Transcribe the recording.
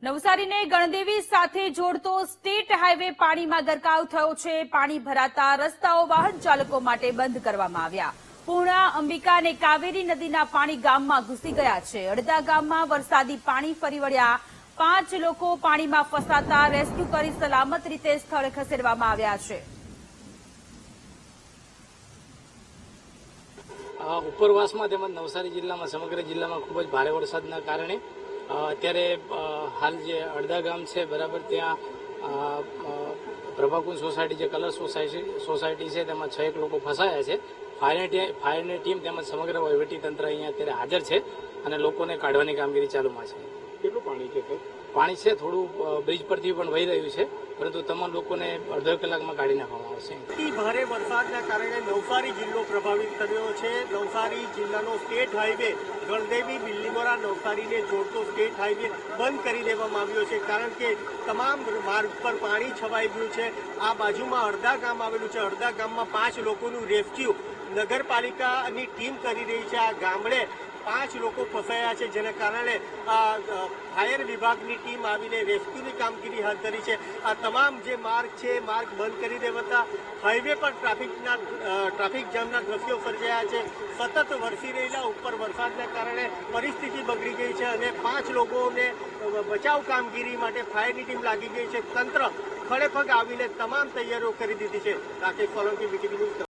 નવસારીને ગણદેવી સાથે જોડતો state highway પાણીમાં ગરકાવ થયો છે। પાણી ભરાતા રસ્તાઓ વાહન ચાલકો માટે બંધ કરવામાં આવ્યા। પૂર્ણા, અંબિકા અને કાવેરી નદીના પાણી ગામમાં ઘૂસી ગયા છે। અડધા ગામમાં વરસાદી પાણી ફરી વળ્યા। 5 લોકો પાણીમાં ફસાતા રેસ્ક્યુ કરી સલામત રીતે સ્થળે ખસેડવામાં આવ્યા છે। ઉપરવાસમાં તેમજ નવસારી જિલ્લામાં સમગ્ર જિલ્લામાં ખૂબ જ ભારે વરસાદના કારણે અત્યારે હાલ જે અડધા ગામ છે બરાબર ત્યાં પ્રભાકુંજ સોસાયટી જે કલર સોસાયટી છે તેમાં 6 લોકો ફસાયા છે। ફાયરની ટીમ તેમજ સમગ્ર વહીવટીતંત્ર અહીંયા અત્યારે હાજર છે અને લોકોને કાઢવાની કામગીરી ચાલુમાં છે। કેટલું પાણી છે? પાણી છે થોડું બ્રિજ પરથી પણ વહી રહ્યું છે, પરંતુ તમામ લોકોને અડધો કલાકમાં કાઢી નાખવામાં આવશે। ભારે વરસાદના કારણે નવસારી જિલ્લો પ્રભાવિત થયો છે। નવસારી જિલ્લાનો સ્ટેટ હાઈવે ગણદેવી બિલ્લીમોરા નવસારીને જોડતો સ્ટેટ હાઈવે બંધ કરી દેવામાં આવ્યો છે, કારણ કે તમામ માર્ગ પર પાણી છવાઈ ગયું છે। આ બાજુમાં અડધા ગામ આવેલું છે। અડધા ગામમાં 5 લોકોનું રેસ્ક્યુ નગરપાલિકાની ટીમ કરી રહી છે। આ ગામડે 5 લોકો ફસાયા છે, જેના કારણે ફાયર વિભાગની ટીમ આવીને રેસ્ક્યુની કામગીરી હાથ ધરી છે। આ તમામ જે માર્ગ છે માર્ગ બંધ કરી દેવાતા હાઈવે પર ટ્રાફિક જામના દ્રશ્યો સર્જાયા છે। સતત વરસી રહેલા ઉપર વરસાદના કારણે પરિસ્થિતિ બગડી ગઈ છે અને 5 લોકોને બચાવ કામગીરી માટે ફાયરની ટીમ લાગી ગઈ છે। તંત્ર ખડેપગ આવીને તમામ તૈયારીઓ કરી દીધી છે। Rakesh Solanki, BTV news.